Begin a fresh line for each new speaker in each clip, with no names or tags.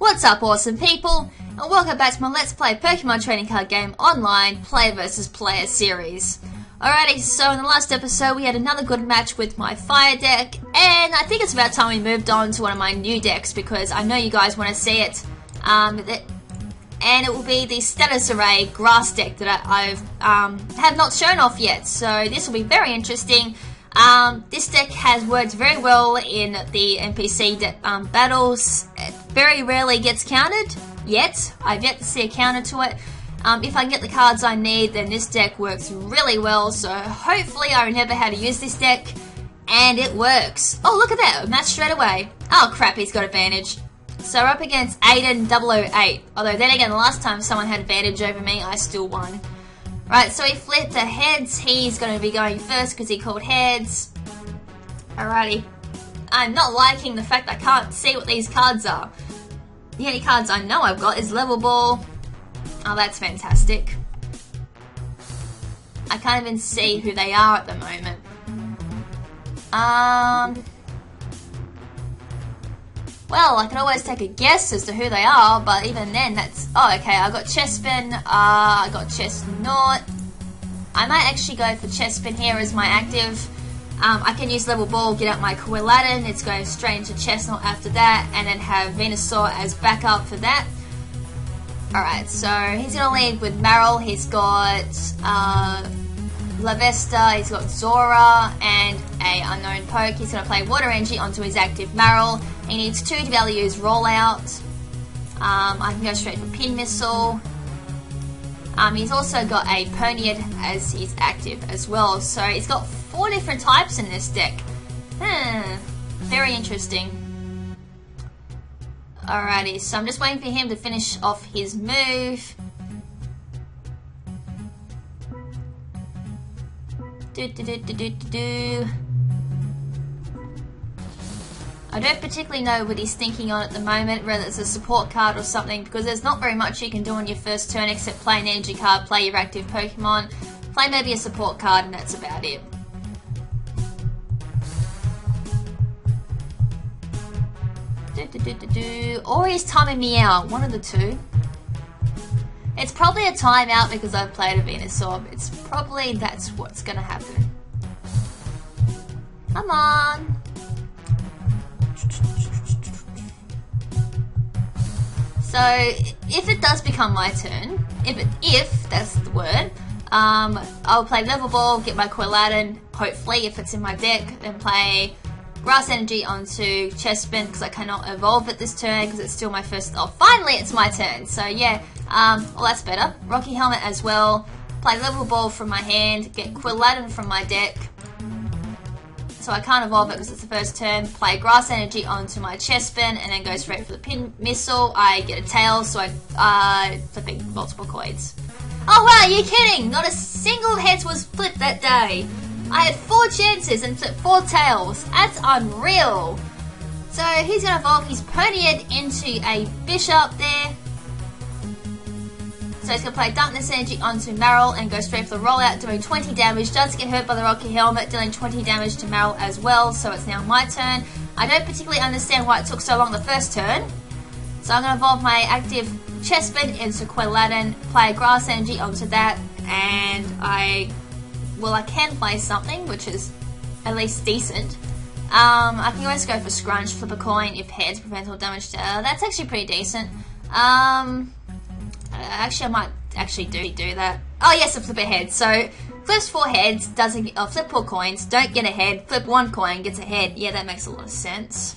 What's up, awesome people, and welcome back to my Let's Play Pokemon Trading Card Game Online Player vs. Player series. Alrighty, so in the last episode we had another good match with my fire deck, and I think it's about time we moved on to one of my new decks because I know you guys want to see it. And it will be the Status Array Grass deck that I have not shown off yet, so this will be very interesting. This deck has worked very well in the NPC battles. It very rarely gets countered, yet. I've yet to see a counter to it. If I can get the cards I need, then this deck works really well, so hopefully I remember how to use this deck, and it works. Oh, look at that, match straight away. Oh crap, he's got advantage. So we're up against Aiden008, although then again, the last time someone had advantage over me, I still won. Right, so he flipped the heads. He's going to be going first because he called heads. Alrighty. I'm not liking the fact I can't see what these cards are. The only cards I know I've got is Level Ball. Oh, that's fantastic. I can't even see who they are at the moment. Well, I can always take a guess as to who they are, but even then, that's... Oh, okay, I got Chespin, I got Chestnut. I might actually go for Chespin here as my active. I can use Level Ball, get out my Quilladin, it's going straight into Chestnut after that, and then have Venusaur as backup for that. Alright, so he's going to lead with Marill, he's got Lavesta, he's got Zora, and a unknown poke. He's going to play Water Energy onto his active Marill. He needs 2 to be able to use Rollout. I can go straight for Pin Missile. He's also got a Ponyard as his active as well. So he's got 4 different types in this deck. Very interesting. Alrighty, so I'm just waiting for him to finish off his move. I don't particularly know what he's thinking on at the moment, whether it's a support card or something, because there's not very much you can do on your first turn except play an energy card, play your active Pokemon, play maybe a support card, and that's about it. Or he's timing me out, one of the two. It's probably a timeout because I've played a Venusaur. It's probably that's what's gonna happen. Come on. So if it does become my turn, if that's the word, I'll play Level Ball, get my Quilladin, hopefully if it's in my deck, then play Grass Energy onto Chespin because I cannot evolve it this turn because it's still my first. Oh, finally it's my turn. So yeah, well that's better. Rocky Helmet as well. Play Level Ball from my hand, get Quilladin from my deck. So I can't evolve it because it's the first turn. Play Grass Energy onto my Chespin and then go straight for the Pin Missile. I get a tail, so I flipping multiple coins. Oh wow, you're kidding! Not a single heads was flipped that day. I had 4 chances and flipped 4 tails. That's unreal. So he's going to evolve his Ponyard into a Bishop there. So he's going to play Darkness Energy onto Marill and go straight for the rollout, doing 20 damage. Does get hurt by the Rocky Helmet, dealing 20 damage to Marill as well. So it's now my turn. I don't particularly understand why it took so long the first turn. So I'm going to evolve my active Chespin into Quilladin, play Grass Energy onto that, and I can play something, which is at least decent. I can always go for Scrunch, flip a coin if heads prevent all damage. That's actually pretty decent. Actually, I might actually do that. Oh yes, I flip a head. So flips 4 heads, doesn't flip 4 coins, don't get a head, flip 1 coin, gets a head. Yeah, that makes a lot of sense.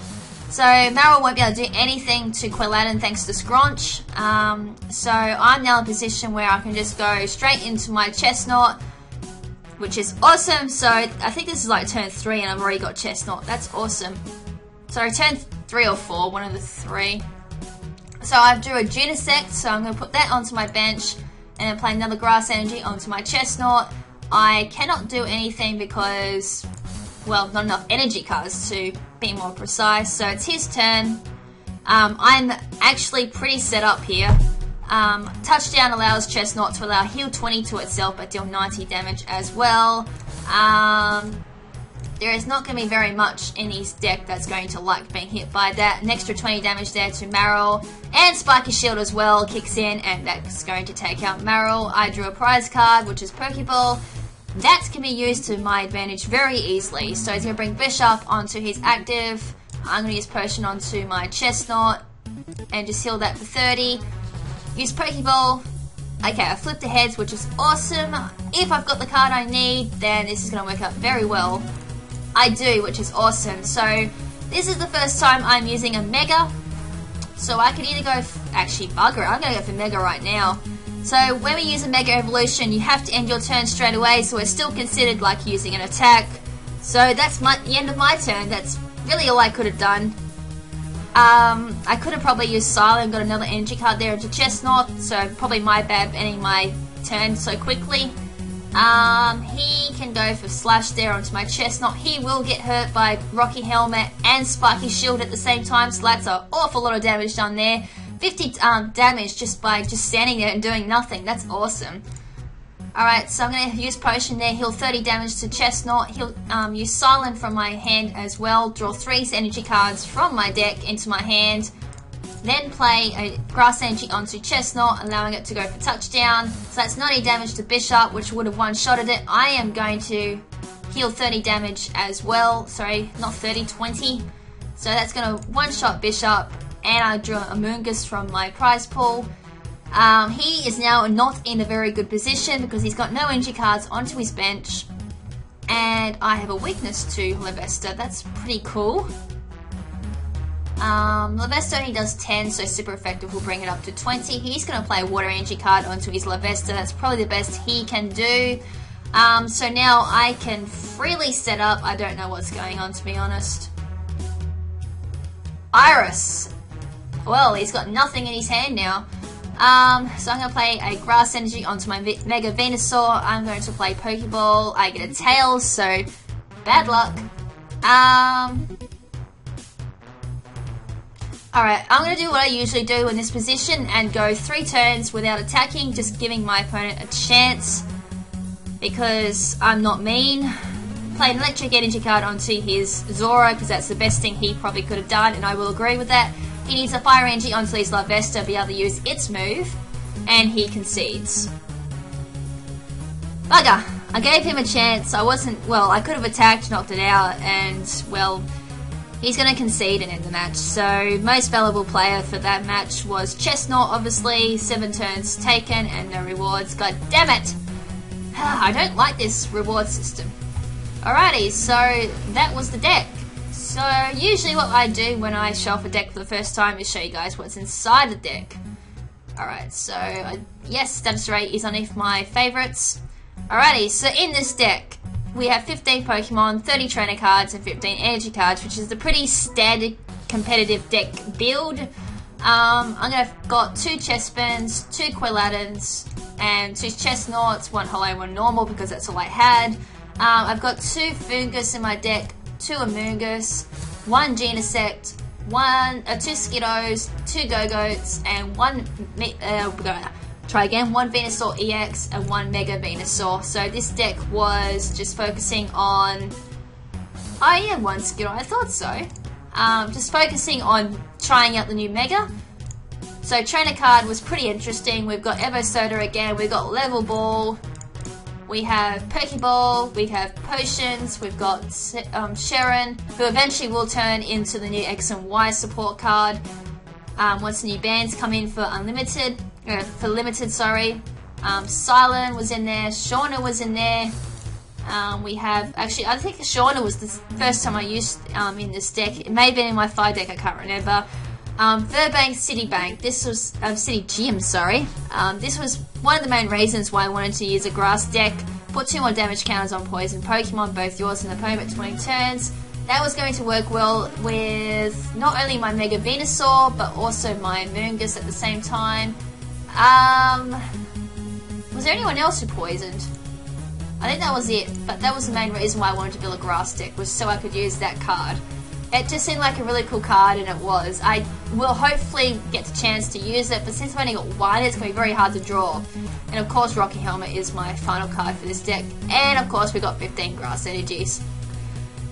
So Marill won't be able to do anything to Quilladin thanks to Scrunch. So I'm now in a position where I can just go straight into my Chestnut, which is awesome. So I think this is like turn 3 and I've already got Chestnut. That's awesome. So turn 3 or 4, one of the 3. So I drew a Genesect, so I'm going to put that onto my bench and then play another Grass Energy onto my Chestnut. I cannot do anything because, well, not enough energy cards to be more precise. So it's his turn. I'm actually pretty set up here. Touchdown allows Chestnut to allow heal 20 to itself but deal 90 damage as well. there is not going to be very much in his deck that's going to like being hit by that. An extra 20 damage there to Marill, and Spiky Shield as well kicks in, and that's going to take out Marill. I drew a prize card, which is Pokeball. That can be used to my advantage very easily. So he's going to bring Bishop onto his active. I'm going to use Potion onto my Chestnut, and just heal that for 30. Use Pokeball. Okay, I flipped the heads, which is awesome. If I've got the card I need, then this is going to work out very well. I do, which is awesome. So, this is the first time I'm using a Mega. So I can either go, actually bugger it, I'm going to go for Mega right now. So when we use a Mega Evolution, you have to end your turn straight away, so it's still considered like using an attack. So that's the end of my turn. That's really all I could have done. I could have probably used Silent and got another energy card there into Chestnut, so probably my bad ending my turn so quickly. He can go for Slash there onto my Chestnut. He will get hurt by Rocky Helmet and Spiky Shield at the same time, so that's an awful lot of damage done there. 50 damage just by standing there and doing nothing. That's awesome. Alright, so I'm going to use Potion there, heal 30 damage to Chestnut, he'll use Silent from my hand as well, draw 3 energy cards from my deck into my hand, then play a Grass Energy onto Chestnut, allowing it to go for touchdown. So that's 90 damage to Bishop, which would have one-shotted it. I am going to heal 30 damage as well, sorry, not 30, 20. So that's going to one-shot Bishop, and I drew a Amoonguss from my prize pool. He is now not in a very good position because he's got no energy cards onto his bench, and I have a weakness to Lavesta. That's pretty cool. Lavesta only does 10, so super effective will bring it up to 20. He's going to play a water energy card onto his Lavesta. That's probably the best he can do. So now I can freely set up. I don't know what's going on, to be honest. Iris. Well, he's got nothing in his hand now. So I'm going to play a Grass Energy onto my Mega Venusaur. I'm going to play Pokeball. I get a Tails, so bad luck. Alright, I'm going to do what I usually do in this position and go 3 turns without attacking, just giving my opponent a chance, because I'm not mean. Play an Electric Energy card onto his Zora, because that's the best thing he probably could have done, and I will agree with that. He needs a Fire Energy onto his Lavesta to be able to use its move, and he concedes. Bugger! I gave him a chance. I could have attacked, knocked it out, and, well, he's going to concede and end the match. So, most valuable player for that match was Chestnut, obviously. 7 turns taken and no rewards. God damn it! I don't like this reward system. Alrighty, so that was the deck. So, usually what I do when I show off a deck for the first time is show you guys what's inside the deck. Alright, so, yes, Status Rate is one of my favourites. Alrighty, so in this deck, we have 15 Pokemon, 30 Trainer cards, and 15 Energy cards, which is the pretty standard competitive deck build. I've got 2 Chespins, 2 Quilladins, and 2 Chestnuts, 1 Hollow, 1 Normal, because that's all I had. I've got 2 Foongus in my deck, 2 Amoonguss, 1 Genesect, 2 Skiddos, 2 Go-Goats, and 1 Venusaur EX and 1 Mega Venusaur. So this deck was just focusing on... Oh yeah, 1 Skiddo, I thought so. Just focusing on trying out the new Mega. So Trainer card was pretty interesting. We've got Evo Soda again, we've got Level Ball, we have Pokeball, we have Potions, we've got Sharon, who eventually will turn into the new X and Y support card once the new bands come in for Unlimited. For limited, sorry. Silent was in there, Shauna was in there. We have, actually, I think Shauna was the first time I used in this deck. It may have been in my 5 deck, I can't remember. Burbank Citibank, this was, City Gym, sorry. This was one of the main reasons why I wanted to use a grass deck. Put 2 more damage counters on poison Pokemon, both yours and opponent, 20 turns. That was going to work well with not only my Mega Venusaur, but also my Amoonguss at the same time. Was there anyone else who poisoned? I think that was it, but that was the main reason why I wanted to build a grass deck, was so I could use that card. It just seemed like a really cool card, and it was. I will hopefully get the chance to use it, but since I've only got 1, it's going to be very hard to draw. And of course, Rocky Helmet is my final card for this deck, and of course we got 15 grass energies.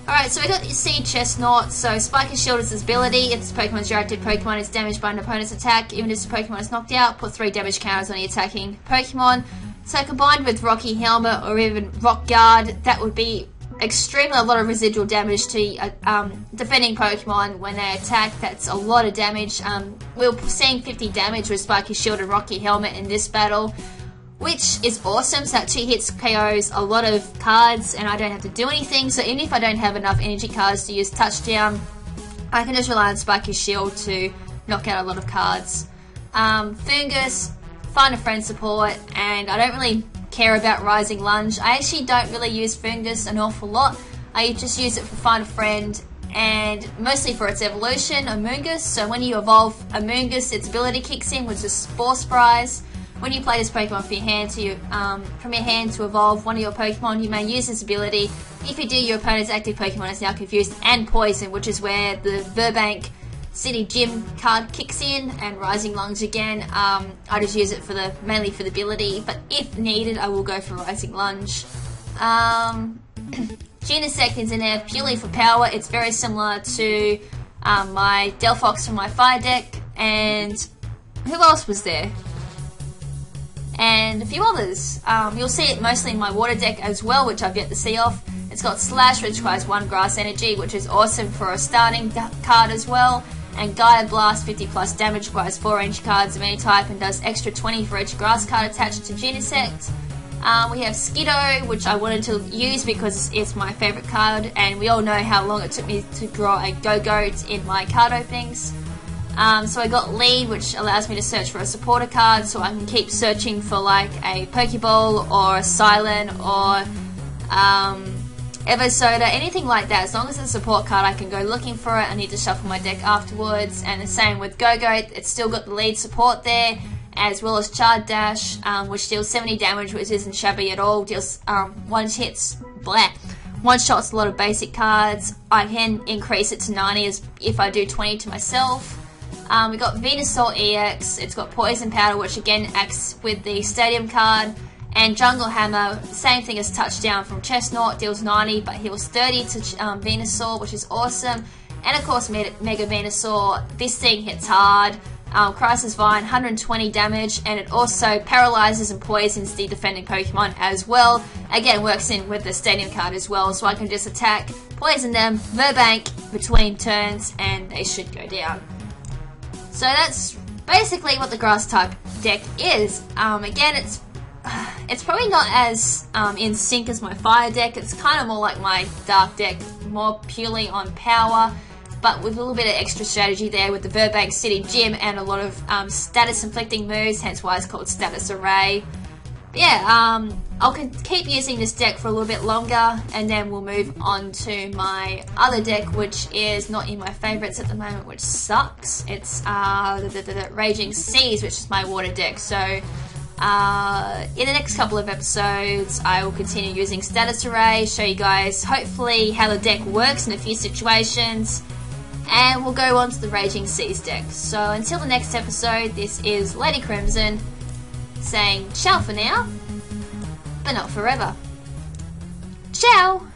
Alright, so we got the Sea Chestnut. So Spiky Shield is its ability. If this Pokemon's your active Pokemon is damaged by an opponent's attack, even if this Pokemon is knocked out, put 3 damage counters on the attacking Pokemon. So combined with Rocky Helmet or even Rock Guard, that would be extremely a lot of residual damage to defending Pokemon when they attack. That's a lot of damage. We're seeing 50 damage with Spiky Shield and Rocky Helmet in this battle, which is awesome. So that 2 hits KOs a lot of cards and I don't have to do anything. So even if I don't have enough energy cards to use Touchdown, I can just rely on Spiky Shield to knock out a lot of cards. Fungus, Find a Friend support, and I don't really care about Rising Lunge. I actually don't really use Fungus an awful lot. I just use it for Find a Friend and mostly for its evolution, Amoonguss. So when you evolve Amoonguss, its ability kicks in, which is Spore Surprise. When you play this Pokemon from your hand to evolve one of your Pokemon, you may use this ability. If you do, your opponent's active Pokemon is now confused and poisoned, which is where the Burbank City Gym card kicks in, and Rising Lunge again. I just use it for mainly for the ability, but if needed, I will go for Rising Lunge. Genesect is in there purely for power. It's very similar to my Delphox from my Fire deck, and who else was there? And a few others. You'll see it mostly in my Water deck as well, which I've yet to see off. It's got Slash, which requires 1 Grass Energy, which is awesome for a starting card as well. And Gaia Blast, 50 plus damage, requires 4 range cards of any type and does extra 20 for each grass card attached to Genesect. We have Skiddo, which I wanted to use because it's my favourite card, and we all know how long it took me to draw a Go-Goat in my card openings. So I got Lead, which allows me to search for a supporter card, so I can keep searching for like a Pokeball or a Silent or Evosoda, anything like that. As long as it's a support card, I can go looking for it. I need to shuffle my deck afterwards. And the same with Go-Goat, it's still got the Lead support there, as well as Charge Dash, which deals 70 damage, which isn't shabby at all. Deals one shots a lot of basic cards. I can increase it to 90 if I do 20 to myself. We got Venusaur EX. It's got Poison Powder, which again acts with the Stadium card. And Jungle Hammer, same thing as Touchdown from Chestnut, deals 90 but heals 30 to Venusaur, which is awesome. And of course Mega Venusaur, this thing hits hard. Crisis Vine, 120 damage, and it also paralyzes and poisons the defending Pokemon as well. Again, works in with the Stadium card as well, so I can just attack, poison them, Burbank between turns, and they should go down. So that's basically what the Grass type deck is. Again, it's probably not as in sync as my Fire deck. It's kind of more like my Dark deck, more purely on power, but with a little bit of extra strategy there with the Burbank City Gym and a lot of status inflicting moves, hence why it's called Status Array. But yeah, I'll keep using this deck for a little bit longer, and then we'll move on to my other deck, which is not in my favourites at the moment, which sucks. It's Raging Seas, which is my Water deck. So in the next couple of episodes, I will continue using Status Array, show you guys hopefully how the deck works in a few situations, and we'll go on to the Raging Seas deck. So until the next episode, this is LadyKrimZen saying ciao for now, but not forever. Ciao!